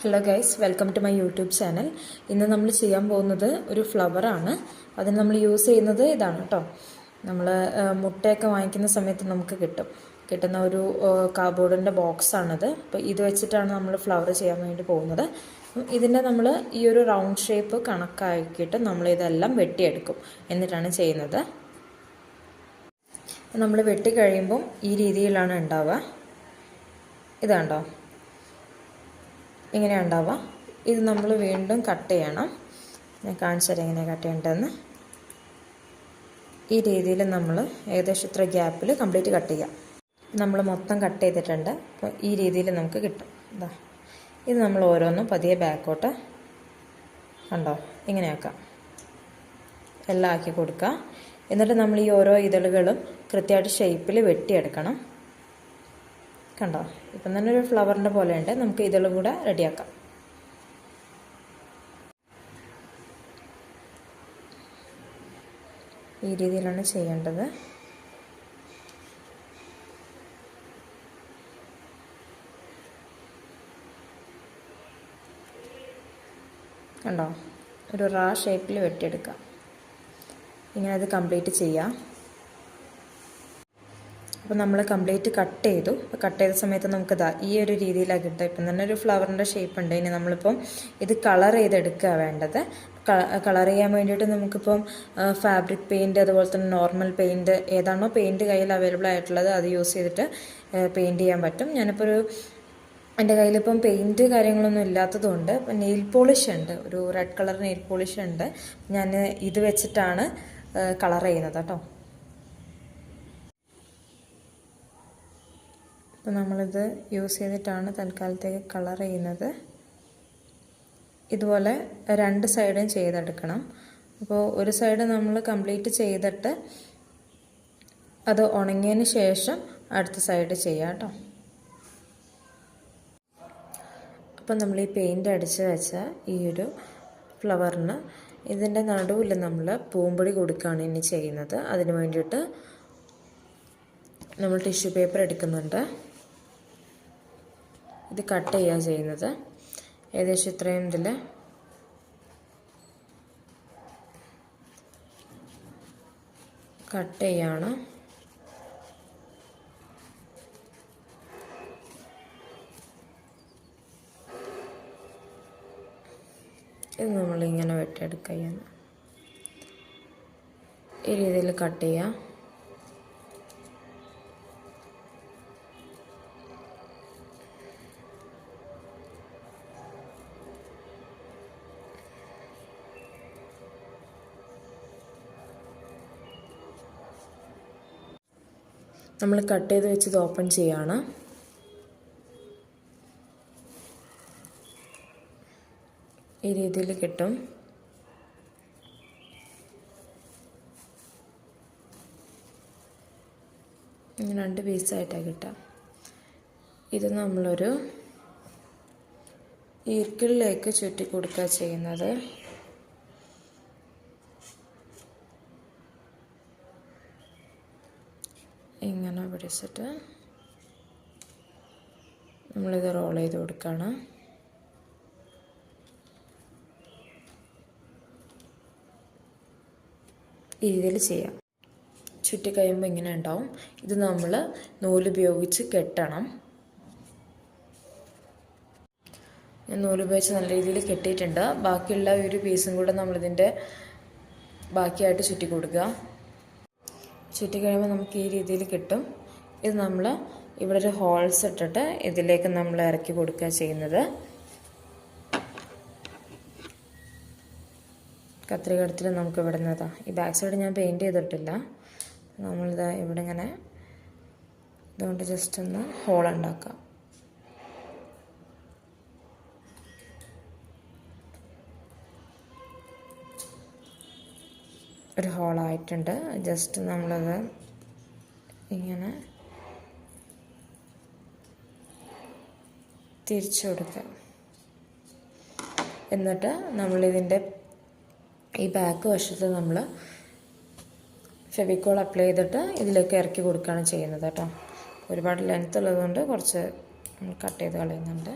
Hello guys, welcome to my YouTube channel. ഇന്ന് നമ്മൾ ചെയ്യാൻ പോകുന്നത് ഒരു ഫ്ലവറാണ്. അതിന് നമ്മൾ യൂസ് ചെയ്യുന്നത് ഇതാണ് കേട്ടോ. നമ്മൾ മുട്ടയൊക്കെ വാങ്ങിക്കുന്ന സമയത്ത് നമുക്ക് കിട്ടുന്ന ഒരു കാർഡ്ബോർഡിൻ്റെ ബോക്സാണിത്. അപ്പോൾ ഇത് വെച്ചിട്ടാണ് നമ്മൾ ഫ്ലവർ ചെയ്യാൻ വേണ്ടി പോകുന്നത്. ഇതിൻ്റെ നമ്മൾ ഈ ഒരു റൗണ്ട് ഷേപ്പ് കണക്കാക്കിയിട്ട് നമ്മളിതെല്ലാം വെട്ടിയെടുക്കും. എന്നിട്ടാണ് ചെയ്യുന്നത്. നമ്മൾ വെട്ടി കഴിയുമ്പം ഈ രീതിയിലാണ് ഉണ്ടാവുക. ഇതാണ്ടോ, ഇങ്ങനെ ഉണ്ടാവുക. ഇത് നമ്മൾ വീണ്ടും കട്ട് ചെയ്യണം. ഞാൻ കാണിച്ചു തരാം എങ്ങനെ കട്ട് ചെയ്യേണ്ടതെന്ന്. ഈ രീതിയിൽ നമ്മൾ ഏകദേശം ഇത്ര ഗ്യാപ്പിൽ കംപ്ലീറ്റ് കട്ട് ചെയ്യാം. നമ്മൾ മൊത്തം കട്ട് ചെയ്തിട്ടുണ്ട്. അപ്പോൾ ഈ രീതിയിൽ നമുക്ക് കിട്ടും. ഇതാ, ഇത് നമ്മൾ ഓരോന്നും പതിയെ ബാക്കോട്ട് കണ്ടോ ഇങ്ങനെയാക്കാം. എല്ലാം ആക്കി കൊടുക്കുക. എന്നിട്ട് നമ്മൾ ഈ ഓരോ ഇതളുകളും കൃത്യമായിട്ട് ഷേപ്പിൽ വെട്ടിയെടുക്കണം. കണ്ടോ, ഇപ്പം തന്നെ ഒരു ഫ്ലവറിൻ്റെ പോലെ ഉണ്ട്. നമുക്ക് ഇതളും കൂടെ റെഡിയാക്കാം. ഈ രീതിയിലാണ് ചെയ്യേണ്ടത്. കണ്ടോ, ഒരു റാ ഷേപ്പിൽ വെട്ടിയെടുക്കാം. ഇങ്ങനെ അത് കംപ്ലീറ്റ് ചെയ്യാം. അപ്പോൾ നമ്മൾ കംപ്ലീറ്റ് കട്ട് ചെയ്തു. കട്ട് ചെയ്ത സമയത്ത് നമുക്കിതാ ഈ ഒരു രീതിയിലാണ് കിട്ടുക. ഇപ്പം തന്നെ ഒരു ഫ്ലവറിൻ്റെ ഷേപ്പ് ഉണ്ട്. ഇനി നമ്മളിപ്പം ഇത് കളർ ചെയ്തെടുക്കുക വേണ്ടത്. കളർ ചെയ്യാൻ വേണ്ടിയിട്ട് നമുക്കിപ്പം ഫാബ്രിക് പെയിൻറ്റ്, അതുപോലെ തന്നെ നോർമൽ പെയിൻറ്റ്, ഏതാണോ പെയിൻറ്റ് കയ്യിൽ അവൈലബിൾ ആയിട്ടുള്ളത് അത് യൂസ് ചെയ്തിട്ട് പെയിൻറ്റ് ചെയ്യാൻ പറ്റും. ഞാനിപ്പോൾ എൻ്റെ കയ്യിലിപ്പം പെയിൻറ്റ് കാര്യങ്ങളൊന്നും ഇല്ലാത്തതുകൊണ്ട് നെയിൽ പോളിഷ് ഉണ്ട്, ഒരു റെഡ് കളർ നെയിൽ പോളിഷ് ഉണ്ട്. ഞാൻ ഇത് വെച്ചിട്ടാണ് കളർ ചെയ്യുന്നത് കേട്ടോ. അപ്പോൾ നമ്മളിത് യൂസ് ചെയ്തിട്ടാണ് തൽക്കാലത്തേക്ക് കളർ ചെയ്യുന്നത്. ഇതുപോലെ രണ്ട് സൈഡും ചെയ്തെടുക്കണം. അപ്പോൾ ഒരു സൈഡ് നമ്മൾ കംപ്ലീറ്റ് ചെയ്തിട്ട് അത് ഉണങ്ങിയതിന് ശേഷം അടുത്ത സൈഡ് ചെയ്യാം കേട്ടോ. അപ്പം നമ്മൾ ഈ പെയിൻ്റ് അടിച്ച് വെച്ച ഈ ഒരു ഫ്ലവറിന് ഇതിൻ്റെ നടുവിൽ നമ്മൾ പൂമ്പൊടി കൊടുക്കുകയാണ് ഇനി ചെയ്യുന്നത്. അതിന് വേണ്ടിയിട്ട് നമ്മൾ ടിഷ്യൂ പേപ്പർ എടുക്കുന്നുണ്ട്. ഇത് കട്ട് ചെയ്യുക ചെയ്യുന്നത്. ഏകദേശം ഇത്രയും ഇതിൽ കട്ട് ചെയ്യാണ്. ഇത് നമ്മളിങ്ങനെ വെട്ടിയെടുക്കുക. ഈ രീതിയിൽ കട്ട് ചെയ്യാം. നമ്മൾ കട്ട് ചെയ്ത് വെച്ചത് ഓപ്പൺ ചെയ്യാണ്. ഈ രീതിയിൽ കിട്ടും. രണ്ട് പീസായിട്ടാണ് കിട്ടുക. ഇത് നമ്മളൊരു ഈർക്കിളിലേക്ക് ചുറ്റി കൊടുക്കുക ചെയ്യുന്നത്. ഇങ്ങനെ പിടിച്ചിട്ട് നമ്മളിത് റോൾ ചെയ്ത് കൊടുക്കുകയാണ്. ഈ രീതിയിൽ ചെയ്യാം. ചുറ്റി കഴിയുമ്പോൾ ഇങ്ങനെ ഉണ്ടാവും. ഇത് നമ്മൾ നൂലുപയോഗിച്ച് കെട്ടണം. ഞാൻ നൂലുപയോഗിച്ച് നല്ല രീതിയിൽ കെട്ടിയിട്ടുണ്ട്. ബാക്കിയുള്ള ഒരു പീസും കൂടെ നമ്മളിതിൻ്റെ ബാക്കിയായിട്ട് ചുറ്റി കൊടുക്കുക. ചുറ്റി കഴിയുമ്പോൾ നമുക്ക് ഈ രീതിയിൽ കിട്ടും. ഇത് നമ്മൾ ഇവിടെ ഒരു ഹോൾസ് ഇട്ടിട്ട് ഇതിലേക്ക് നമ്മൾ ഇറക്കി കൊടുക്കുക ചെയ്യുന്നത്. കത്രിക എടുത്തിട്ട് നമുക്ക് ഇവിടെ നിന്നതാ ഈ ബാക്ക് സൈഡ് ഞാൻ പെയിൻറ്റ് ചെയ്തിട്ടില്ല. നമ്മളിതാ ഇവിടെ ഇങ്ങനെ ഇതുകൊണ്ട് ജസ്റ്റ് ഒന്ന് ഹോൾ ഉണ്ടാക്കാം. ഒരു ഹോളായിട്ടുണ്ട്. ജസ്റ്റ് നമ്മളത് ഇങ്ങനെ തിരിച്ചു കൊടുക്കുക. എന്നിട്ട് നമ്മളിതിൻ്റെ ഈ ബാക്ക് വശത്ത് നമ്മൾ ഫെവിക്കോൾ അപ്ലൈ ചെയ്തിട്ട് ഇതിലേക്ക് ഇറക്കി കൊടുക്കുകയാണ് ചെയ്യുന്നത് കേട്ടോ. ഒരുപാട് ലെങ്ത് ഉള്ളതുകൊണ്ട് കുറച്ച് കട്ട് ചെയ്ത് കളയുന്നുണ്ട്.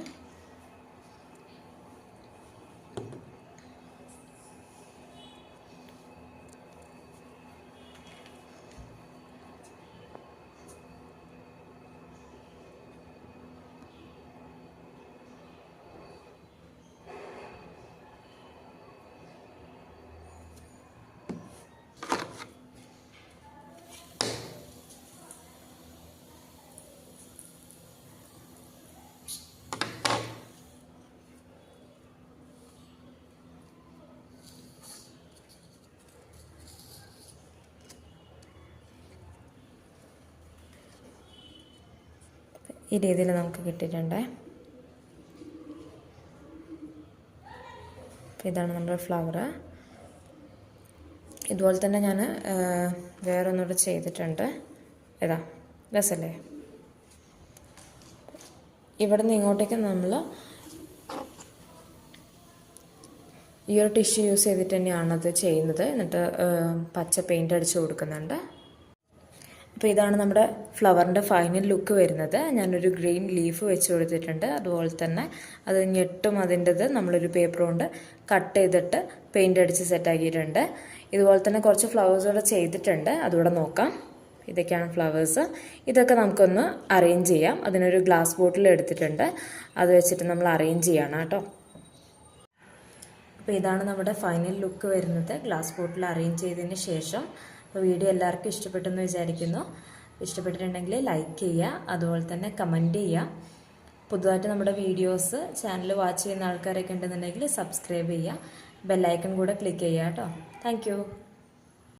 ഈ രീതിയിൽ നമുക്ക് കിട്ടിയിട്ടുണ്ട്. ഇതാണ് നമ്മുടെ ഫ്ലവർ. ഇതുപോലെ തന്നെ ഞാൻ വേറൊന്നുകൂടെ ചെയ്തിട്ടുണ്ട്. ഇതാ രസമല്ലേ? ഇവിടെ നിന്ന് ഇങ്ങോട്ടേക്ക് നമ്മൾ ഈ ഒരു ടിഷ്യൂ യൂസ് ചെയ്തിട്ട് തന്നെയാണത് ചെയ്യുന്നത്. എന്നിട്ട് പച്ച പെയിൻ്റ് അടിച്ച് കൊടുക്കുന്നുണ്ട്. അപ്പോൾ ഇതാണ് നമ്മുടെ ഫ്ലവറിൻ്റെ ഫൈനൽ ലുക്ക് വരുന്നത്. ഞാനൊരു ഗ്രീൻ ലീഫ് വെച്ച് കൊടുത്തിട്ടുണ്ട്. അതുപോലെ തന്നെ അത് ഞെട്ടും അതിൻ്റെത് നമ്മളൊരു പേപ്പർ കൊണ്ട് കട്ട് ചെയ്തിട്ട് പെയിൻ്റ് അടിച്ച് സെറ്റാക്കിയിട്ടുണ്ട്. ഇതുപോലെ തന്നെ കുറച്ച് ഫ്ലവേഴ്സ് കൂടെ ചെയ്തിട്ടുണ്ട്, അതുകൂടെ നോക്കാം. ഇതൊക്കെയാണ് ഫ്ലവേഴ്സ്. ഇതൊക്കെ നമുക്കൊന്ന് അറേഞ്ച് ചെയ്യാം. അതിനൊരു ഗ്ലാസ് ബോട്ടിൽ എടുത്തിട്ടുണ്ട്, അത് വെച്ചിട്ട് നമ്മൾ അറേഞ്ച് ചെയ്യണം കേട്ടോ. അപ്പോൾ ഇതാണ് നമ്മുടെ ഫൈനൽ ലുക്ക് വരുന്നത് ഗ്ലാസ് ബോട്ടിൽ അറേഞ്ച് ചെയ്തതിന് ശേഷം. അപ്പോൾ വീഡിയോ എല്ലാവർക്കും ഇഷ്ടപ്പെട്ടെന്ന് വിചാരിക്കുന്നു. ഇഷ്ടപ്പെട്ടിട്ടുണ്ടെങ്കിൽ ലൈക്ക് ചെയ്യുക, അതുപോലെ തന്നെ കമൻറ്റ് ചെയ്യുക. പുതുതായിട്ട് നമ്മുടെ വീഡിയോസ് ചാനൽ വാച്ച് ചെയ്യുന്ന ആൾക്കാരൊക്കെ ഉണ്ടെന്നുണ്ടെങ്കിൽ സബ്സ്ക്രൈബ് ചെയ്യുക, ബെല്ലൈക്കൺ കൂടെ ക്ലിക്ക് ചെയ്യുക കേട്ടോ. താങ്ക്